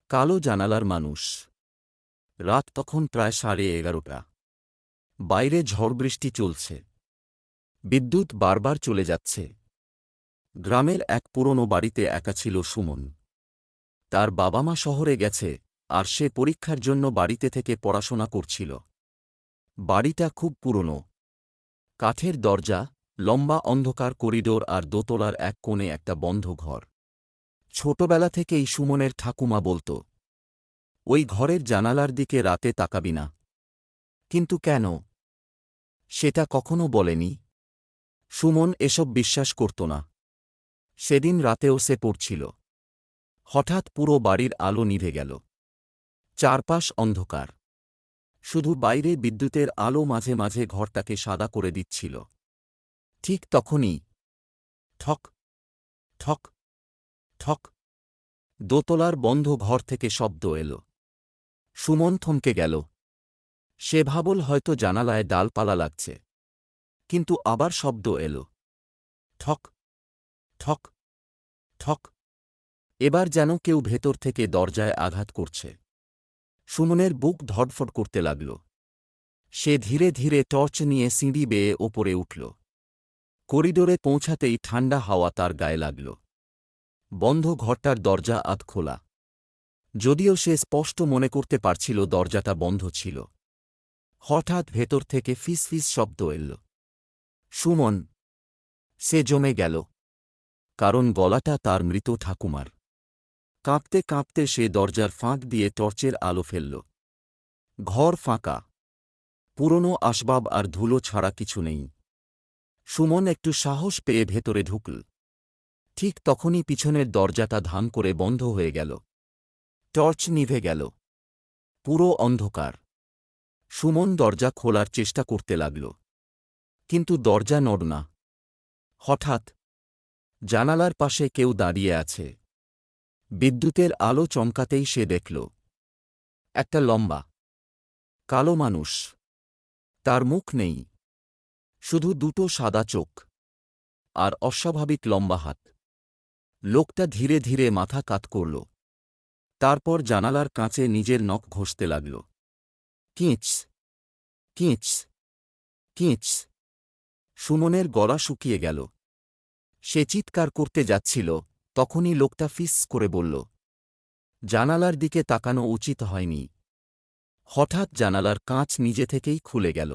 কালো জানালার মানুষ। রাত তখন প্রায় 11:30। বাইরে ঝড়বৃষ্টি চলছে। বিদ্যুৎ বারবার চলে যাচ্ছে। গ্রামের এক পুরনো বাড়িতে একা ছিল সুমন। তার বাবা মা শহরে গেছে, আর সে পরীক্ষার জন্য বাড়িতে থেকে পড়াশোনা করছিল। বাড়িটা খুব পুরনো। কাঠের দরজা, লম্বা অন্ধকার করিডোর আর দোতলার এক কোণে একটা বন্ধ ঘর। ছোটবেলা থেকেই সুমনের ঠাকুমা বলত, ওই ঘরের জানালার দিকে রাতে তাকাবি না। কিন্তু কেন? সেটা কখনো বলেনি। সুমন এসব বিশ্বাস করত না। সেদিন রাতেও সে পড়ছিল। হঠাৎ পুরো বাড়ির আলো নিভে গেল। চারপাশ অন্ধকার। শুধু বাইরে বিদ্যুতের আলো মাঝে মাঝে ঘরটাকে সাদা করে দিচ্ছিল। ঠিক তখনই ঠক ঠক ঠক দোতলার বন্ধ ঘর থেকে শব্দ এল। সুমন থমকে গেল। সে ভাবল হয়তো জানালায় ডালপালা লাগছে। কিন্তু আবার শব্দ এল। ঠক ঠক ঠক। এবার যেন কেউ ভেতর থেকে দরজায় আঘাত করছে। সুমনের বুক ধড়ফড় করতে লাগল। সে ধীরে ধীরে টর্চ নিয়ে সিঁড়ি বেয়ে ওপরে উঠল। করিডোরে পৌঁছাতেই ঠান্ডা হাওয়া তার গায়ে লাগল। বন্ধ ঘরটার দরজা আধ খোলা। যদিও সে স্পষ্ট মনে করতে পারছিল দরজাটা বন্ধ ছিল। হঠাৎ ভেতর থেকে ফিস ফিস শব্দ এল। সুমন। সে জমে গেল। কারণ গলাটা তার মৃত ঠাকুমার। কাঁপতে কাঁপতে সে দরজার ফাঁক দিয়ে টর্চের আলো ফেলল। ঘর ফাঁকা। পুরনো আসবাব আর ধুলো ছাড়া কিছু নেই। সুমন একটু সাহস পেয়ে ভেতরে ঢুকল। ঠিক তখনই পিছনের দরজাটা ধাম করে বন্ধ হয়ে গেল। টর্চ নিভে গেল। পুরো অন্ধকার। সুমন দরজা খোলার চেষ্টা করতে লাগল। কিন্তু দরজা নড়ল না। হঠাৎ জানালার পাশে কেউ দাঁড়িয়ে আছে। বিদ্যুতের আলো চমকাতেই সে দেখল একটা লম্বা কালো মানুষ। তার মুখ নেই। শুধু দুটো সাদা চোখ আর অস্বাভাবিক লম্বা হাত। লোকটা ধীরে ধীরে মাথা কাত করল। তারপর জানালার কাঁচে নিজের নখ ঘষতে লাগল। কিঁচ কিঁচ কিঁচ। সুমনের গলা শুকিয়ে গেল। সে চিৎকার করতে যাচ্ছিল, তখনই লোকটা ফিস করে বলল, জানালার দিকে তাকানো উচিত হয়নি। হঠাৎ জানালার কাঁচ নিজে থেকেই খুলে গেল।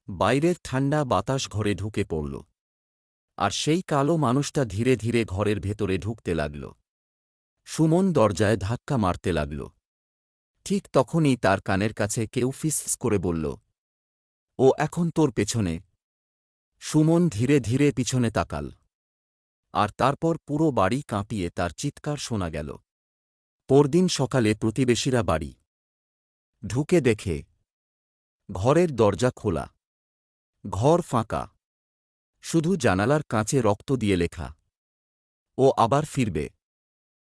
বাইরের ঠান্ডা বাতাস ঘরে ঢুকে পড়ল। আর সেই কালো মানুষটা ধীরে ধীরে ঘরের ভেতরে ঢুকতে লাগল। সুমন দরজায় ধাক্কা মারতে লাগল। ঠিক তখনই তার কানের কাছে কেউ ফিস করে বলল, ও এখন তোর পেছনে। সুমন ধীরে ধীরে পিছনে তাকাল। আর তারপর পুরো বাড়ি কাঁপিয়ে তার চিৎকার শোনা গেল। পরদিন সকালে প্রতিবেশীরা বাড়ি ঢুকে দেখে ঘরের দরজা খোলা। ঘর ফাঁকা। শুধু জানালার কাঁচে রক্ত দিয়ে লেখা, ও আবার ফিরবে।